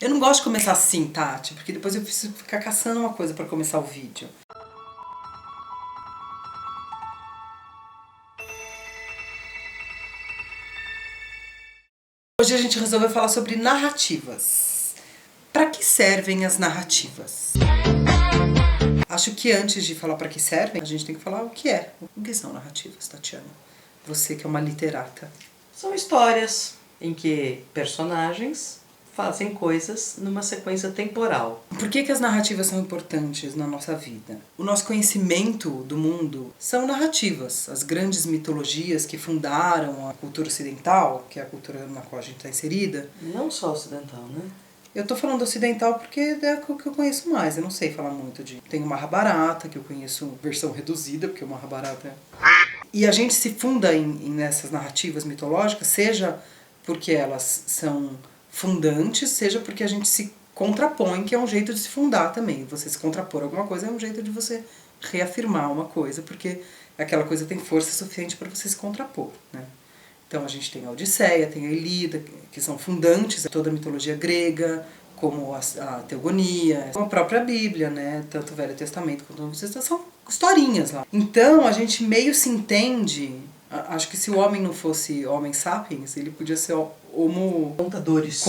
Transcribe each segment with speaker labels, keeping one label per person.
Speaker 1: Eu não gosto de começar assim, Tati, porque depois eu preciso ficar caçando uma coisa pra começar o vídeo. Hoje a gente resolveu falar sobre narrativas. Para que servem as narrativas? Acho que antes de falar para que servem, a gente tem que falar o que é. O que são narrativas, Tatiana? Você que é uma literata.
Speaker 2: São histórias em que personagens fazem coisas numa sequência temporal.
Speaker 1: Por que as narrativas são importantes na nossa vida? O nosso conhecimento do mundo são narrativas. As grandes mitologias que fundaram a cultura ocidental, que é a cultura na qual a gente está inserida.
Speaker 2: Não só ocidental, né?
Speaker 1: Eu tô falando ocidental porque é o que eu conheço mais, eu não sei falar muito de... Tem o Mahabharata, que eu conheço versão reduzida, porque o Mahabharata é... E a gente se funda nessas narrativas mitológicas, seja porque elas são fundantes, seja porque a gente se contrapõe, que é um jeito de se fundar também. Você se contrapor a alguma coisa é um jeito de você reafirmar uma coisa, porque aquela coisa tem força suficiente para você se contrapor, né? Então a gente tem a Odisseia, tem a Ilíada, que são fundantes de toda a mitologia grega, como a Teogonia, como a própria Bíblia, né? Tanto o Velho Testamento quanto o Novo Testamento, são historinhas lá. Então a gente meio se entende, acho que se o homem não fosse Homo sapiens, ele podia ser Homo...
Speaker 2: Contadores.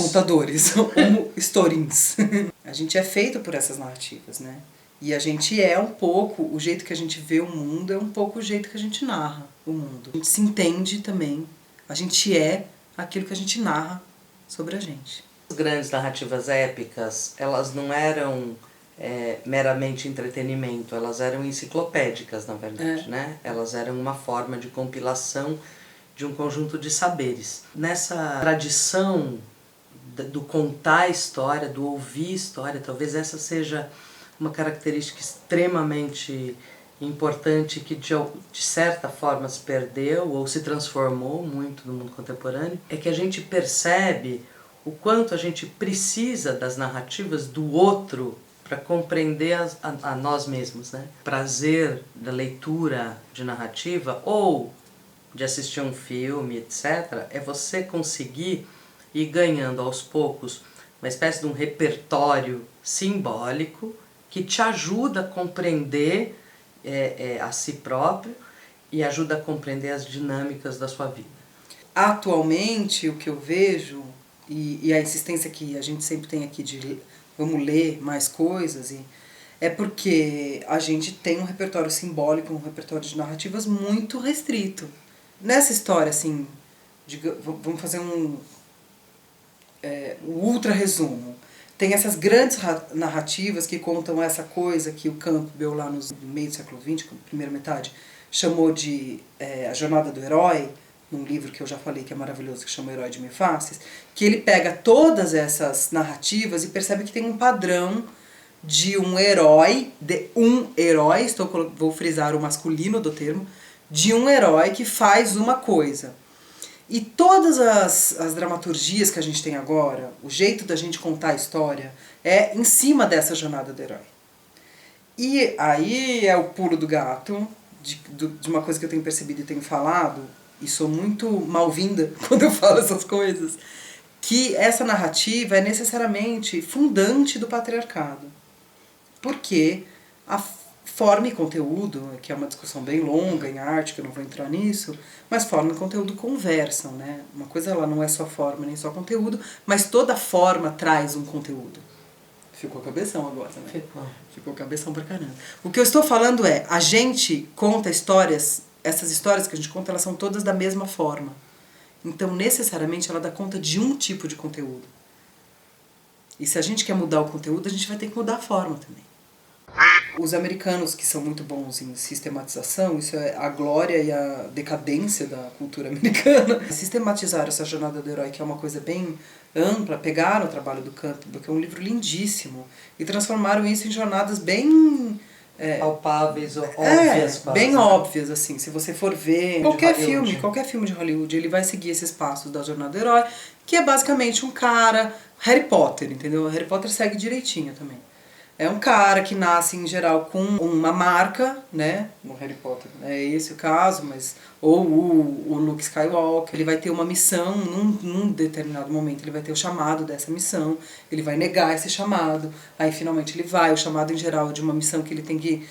Speaker 1: Homo historins. A gente é feito por essas narrativas, né? E a gente é um pouco, o jeito que a gente vê o mundo é um pouco o jeito que a gente narra o mundo. A gente se entende também. A gente é aquilo que a gente narra sobre a gente.
Speaker 2: As grandes narrativas épicas, elas não eram meramente entretenimento, elas eram enciclopédicas, na verdade, né? Elas eram uma forma de compilação de um conjunto de saberes. Nessa tradição do contar história, do ouvir história, talvez essa seja uma característica extremamente importante que de certa forma se perdeu ou se transformou muito no mundo contemporâneo, é que a gente percebe o quanto a gente precisa das narrativas do outro para compreender a nós mesmos, né? O prazer da leitura de narrativa ou de assistir um filme, etc., é você conseguir ir ganhando aos poucos uma espécie de um repertório simbólico que te ajuda a compreender a si próprio e ajuda a compreender as dinâmicas da sua vida.
Speaker 1: Atualmente, o que eu vejo, e a insistência que a gente sempre tem aqui de vamos ler mais coisas, é porque a gente tem um repertório simbólico, um repertório de narrativas muito restrito. Nessa história, assim, vamos fazer um ultra resumo. Tem essas grandes narrativas que contam essa coisa que o Campbell, lá no meio do século XX, primeira metade, chamou de A Jornada do Herói, num livro que eu já falei que é maravilhoso, que chama Herói de Mil Faces, que ele pega todas essas narrativas e percebe que tem um padrão de um herói, vou frisar o masculino do termo, de um herói que faz uma coisa. E todas as dramaturgias que a gente tem agora, o jeito da gente contar a história, é em cima dessa jornada do herói. E aí é o pulo do gato, de uma coisa que eu tenho percebido e tenho falado, e sou muito mal-vinda quando eu falo essas coisas, que essa narrativa é necessariamente fundante do patriarcado. Porque a forma e conteúdo, que é uma discussão bem longa em arte, que eu não vou entrar nisso, mas forma e conteúdo conversam, né? Uma coisa ela não é só forma nem só conteúdo, mas toda forma traz um conteúdo. Ficou cabeção agora, né? Ficou cabeção pra caramba. O que eu estou falando é, a gente conta histórias, essas histórias que a gente conta, elas são todas da mesma forma. Então, necessariamente, ela dá conta de um tipo de conteúdo. E se a gente quer mudar o conteúdo, a gente vai ter que mudar a forma também. Os americanos, que são muito bons em sistematização, isso é a glória e a decadência da cultura americana, sistematizaram essa jornada do herói, que é uma coisa bem ampla, pegaram o trabalho do Campbell, que é um livro lindíssimo, e transformaram isso em jornadas bem...
Speaker 2: palpáveis, óbvias.
Speaker 1: Bem óbvias, assim, se você for ver qualquer filme de Hollywood, ele vai seguir esses passos da jornada do herói, que é basicamente um cara, Harry Potter, entendeu? Harry Potter segue direitinho também. É um cara que nasce, em geral, com uma marca, né? No Harry Potter é esse o caso, mas... Ou o Luke Skywalker, ele vai ter uma missão, num determinado momento ele vai ter o chamado dessa missão, ele vai negar esse chamado, aí finalmente ele vai, o chamado em geral é de uma missão que ele tem que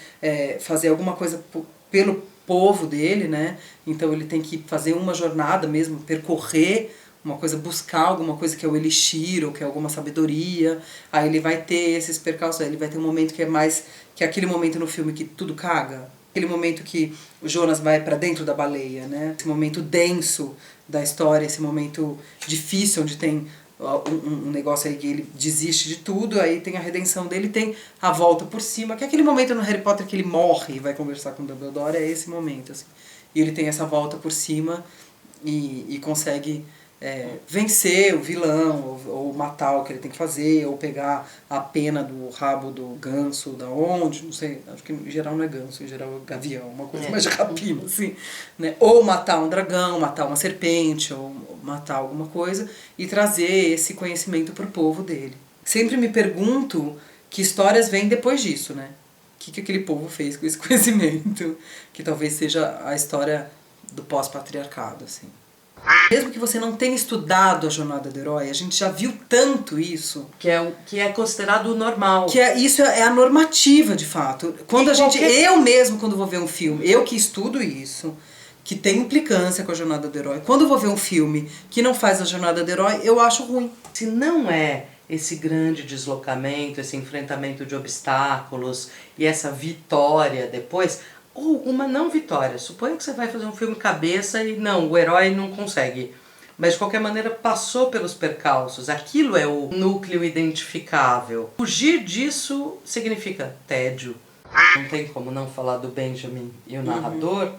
Speaker 1: fazer alguma coisa pelo povo dele, né? Então ele tem que fazer uma jornada mesmo, percorrer uma coisa, buscar alguma coisa que é o elixir ou que é alguma sabedoria, aí ele vai ter esses percalços, ele vai ter um momento que é mais, que é aquele momento no filme que tudo caga, aquele momento que o Jonas vai para dentro da baleia, né? Esse momento denso da história, esse momento difícil, onde tem um negócio aí que ele desiste de tudo, aí tem a redenção dele, tem a volta por cima, que é aquele momento no Harry Potter que ele morre e vai conversar com o Dumbledore, é esse momento, assim. E ele tem essa volta por cima e consegue vencer o vilão, ou matar o que ele tem que fazer, ou pegar a pena do rabo do ganso, da onde, não sei, acho que em geral não é ganso, em geral é gavião, uma coisa mais de rapina, assim, né? Ou matar um dragão, matar uma serpente, ou matar alguma coisa, e trazer esse conhecimento pro povo dele. Sempre me pergunto que histórias vêm depois disso, né? O que aquele povo fez com esse conhecimento, que talvez seja a história do pós-patriarcado, assim. Mesmo que você não tenha estudado a jornada do herói, a gente já viu tanto isso.
Speaker 2: Que é considerado o normal.
Speaker 1: Isso é a normativa, de fato. Quando eu mesmo, quando vou ver um filme, eu que estudo isso, que tem implicância com a jornada do herói, quando eu vou ver um filme que não faz a jornada do herói, eu acho ruim.
Speaker 2: Se não é esse grande deslocamento, esse enfrentamento de obstáculos e essa vitória depois... Ou uma não vitória. Suponha que você vai fazer um filme cabeça e não, o herói não consegue. Mas de qualquer maneira passou pelos percalços. Aquilo é o núcleo identificável. Fugir disso significa tédio. Não tem como não falar do Benjamin e o narrador,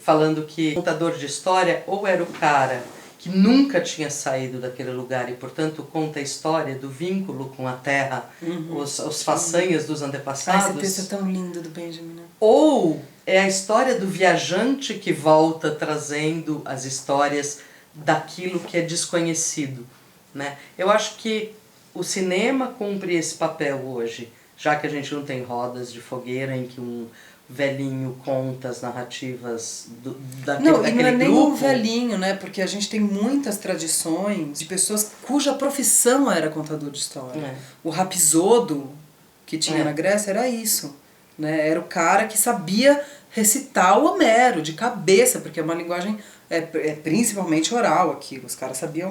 Speaker 2: falando que o contador de história ou era o cara que nunca tinha saído daquele lugar e, portanto, conta a história do vínculo com a terra, os façanhas dos antepassados.
Speaker 1: Esse texto é tão lindo do Benjamin, né?
Speaker 2: Ou é a história do viajante que volta trazendo as histórias daquilo que é desconhecido, né? Eu acho que o cinema cumpre esse papel hoje, já que a gente não tem rodas de fogueira em que um velhinho conta as narrativas daquele grupo.
Speaker 1: Não, e não é nem um velhinho, né? Porque a gente tem muitas tradições de pessoas cuja profissão era contador de história. O Rapisodo que tinha na Grécia era isso, né? Era o cara que sabia recitar o Homero de cabeça, porque é uma linguagem principalmente oral aquilo. Os caras sabiam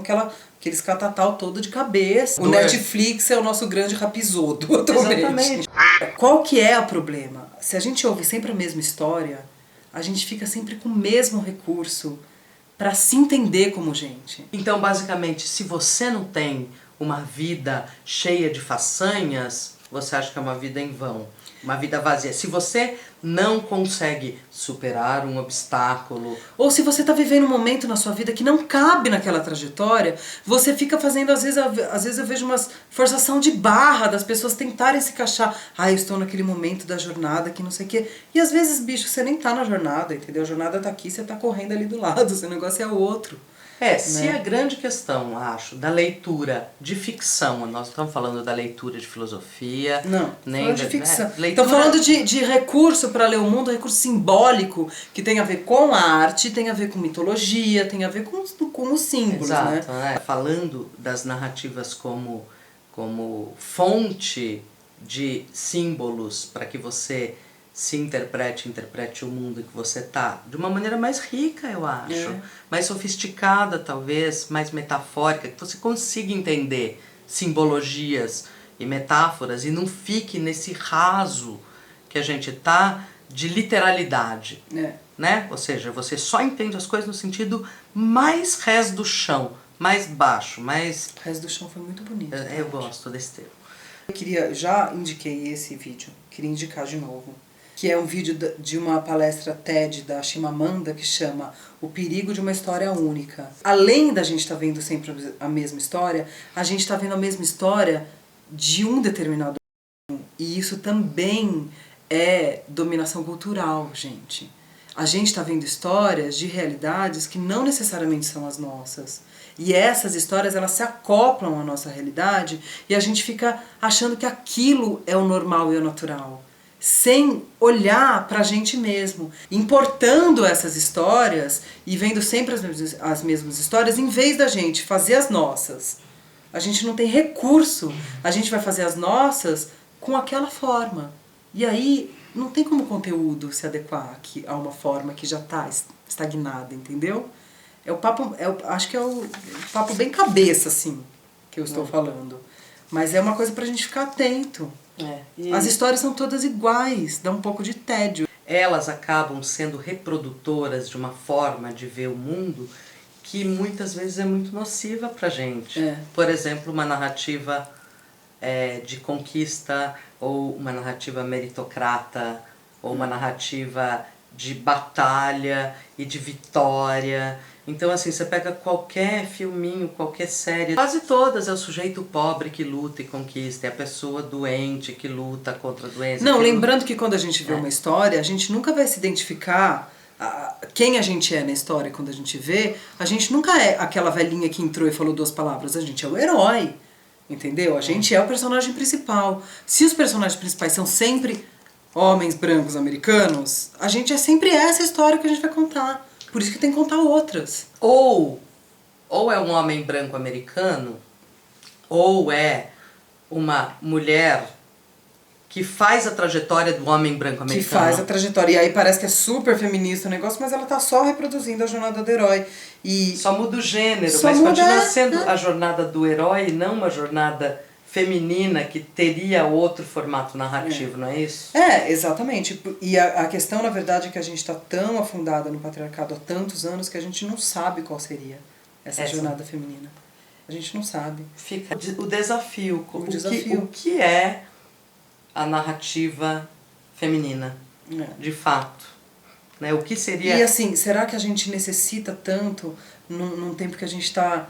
Speaker 1: aqueles catatal todo de cabeça. O Netflix é o nosso grande Rapisodo atualmente. Exatamente. Qual que é o problema? Se a gente ouve sempre a mesma história, a gente fica sempre com o mesmo recurso para se entender como gente.
Speaker 2: Então, basicamente, se você não tem uma vida cheia de façanhas, você acha que é uma vida em vão. Uma vida vazia. Se você não consegue superar um obstáculo...
Speaker 1: Ou se você está vivendo um momento na sua vida que não cabe naquela trajetória, você fica fazendo, às vezes eu vejo uma forçação de barra das pessoas tentarem se encaixar. Eu estou naquele momento da jornada que não sei o quê. E às vezes, bicho, você nem tá na jornada, entendeu? A jornada tá aqui, você tá correndo ali do lado, seu negócio é outro.
Speaker 2: Se a grande questão, acho, da leitura de ficção, nós estamos falando da leitura de filosofia...
Speaker 1: Não,
Speaker 2: nem
Speaker 1: de ficção.
Speaker 2: Leitura...
Speaker 1: Estamos falando de recurso para ler o mundo, recurso simbólico, que tem a ver com a arte, tem a ver com mitologia, tem a ver com os símbolos.
Speaker 2: Exato, né? Falando das narrativas como fonte de símbolos para que você se interprete o mundo que você tá de uma maneira mais rica, eu acho. Mais sofisticada, talvez, mais metafórica, que você consiga entender simbologias e metáforas e não fique nesse raso que a gente tá de literalidade. Né? Ou seja, você só entende as coisas no sentido mais res do chão, mais baixo, mais...
Speaker 1: Res do chão foi muito bonito.
Speaker 2: Eu gosto desse termo.
Speaker 1: Já indiquei esse vídeo, queria indicar de novo, que é um vídeo de uma palestra TED da Chimamanda que chama O Perigo de uma História Única. Além da gente estar vendo sempre a mesma história, a gente está vendo a mesma história de um determinado mundo. E isso também é dominação cultural, gente. A gente está vendo histórias de realidades que não necessariamente são as nossas. E essas histórias, elas se acoplam à nossa realidade e a gente fica achando que aquilo é o normal e o natural, sem olhar pra gente mesmo, importando essas histórias e vendo sempre as mesmas histórias, em vez da gente fazer as nossas. A gente não tem recurso, a gente vai fazer as nossas com aquela forma. E aí não tem como o conteúdo se adequar a uma forma que já está estagnada, entendeu? Acho que é o papo bem cabeça, assim, que eu estou falando. Mas é uma coisa pra gente ficar atento. As histórias são todas iguais, dá um pouco de tédio.
Speaker 2: Elas acabam sendo reprodutoras de uma forma de ver o mundo que muitas vezes é muito nociva pra gente. Por exemplo, uma narrativa de conquista, ou uma narrativa meritocrata, ou uma narrativa de batalha e de vitória. Então, assim, você pega qualquer filminho, qualquer série, quase todas é o sujeito pobre que luta e conquista, é a pessoa doente que luta contra a doença.
Speaker 1: Não, lembrando que quando a gente vê uma história, a gente nunca vai se identificar quem a gente é na história. Quando a gente vê, a gente nunca é aquela velhinha que entrou e falou 2 palavras, a gente é o herói, entendeu? A gente é o personagem principal. Se os personagens principais são sempre homens brancos americanos, a gente é sempre essa história que a gente vai contar. Por isso que tem que contar outras.
Speaker 2: Ou é um homem branco americano, ou é uma mulher que faz a trajetória do homem branco americano.
Speaker 1: Que faz a trajetória. E aí parece que é super feminista o negócio, mas ela tá só reproduzindo a jornada do herói. E
Speaker 2: só muda o gênero, mas continua sendo a jornada do herói e não uma jornada feminina que teria outro formato narrativo, não é isso?
Speaker 1: Exatamente. E a questão, na verdade, é que a gente está tão afundada no patriarcado há tantos anos que a gente não sabe qual seria essa jornada feminina. A gente não sabe.
Speaker 2: Fica o desafio.
Speaker 1: O
Speaker 2: que é a narrativa feminina, de fato? Né? O que seria...
Speaker 1: E assim, será que a gente necessita tanto, num tempo que a gente está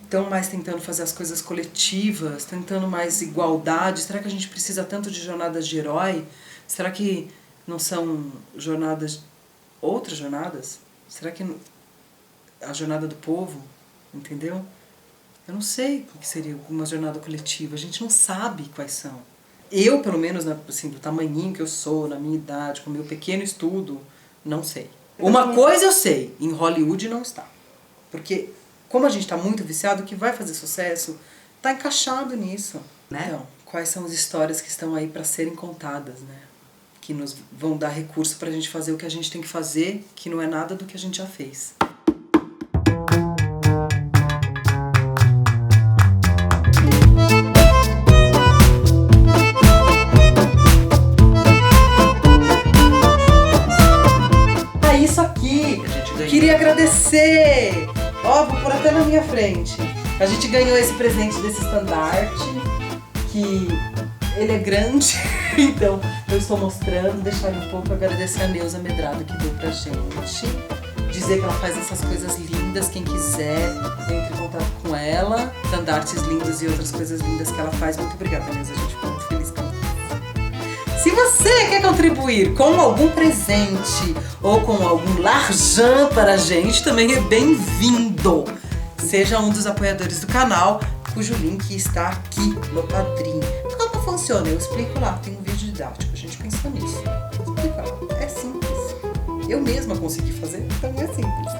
Speaker 1: tão mais tentando fazer as coisas coletivas, tentando mais igualdade? Será que a gente precisa tanto de jornadas de herói? Será que não são outras jornadas? Será que a jornada do povo, entendeu? Eu não sei o que seria uma jornada coletiva, a gente não sabe quais são. Eu, pelo menos, assim, do tamanhinho que eu sou, na minha idade, com o meu pequeno estudo, não sei. Uma coisa eu sei, em Hollywood não está. Porque como a gente está muito viciado, o que vai fazer sucesso está encaixado nisso.
Speaker 2: Né?
Speaker 1: Então, quais são as histórias que estão aí para serem contadas, né? Que nos vão dar recurso para a gente fazer o que a gente tem que fazer, que não é nada do que a gente já fez. Isso aqui, queria agradecer. Vou pôr até na minha frente. A gente ganhou esse presente desse estandarte, que ele é grande, então eu estou mostrando, deixar ele um pouco, agradecer a Neuza Medrado que deu pra gente. Dizer que ela faz essas coisas lindas, quem quiser, entre em contato com ela. Estandartes lindos e outras coisas lindas que ela faz. Muito obrigada, Neuza, a gente ficou muito feliz com ela. Se você quer contribuir com algum presente ou com algum l'argent para a gente, também é bem-vindo. Seja um dos apoiadores do canal, cujo link está aqui no Padrim. Como funciona? Eu explico lá, tem um vídeo didático, a gente pensou nisso. Explica lá, é simples. Eu mesma consegui fazer, então é simples.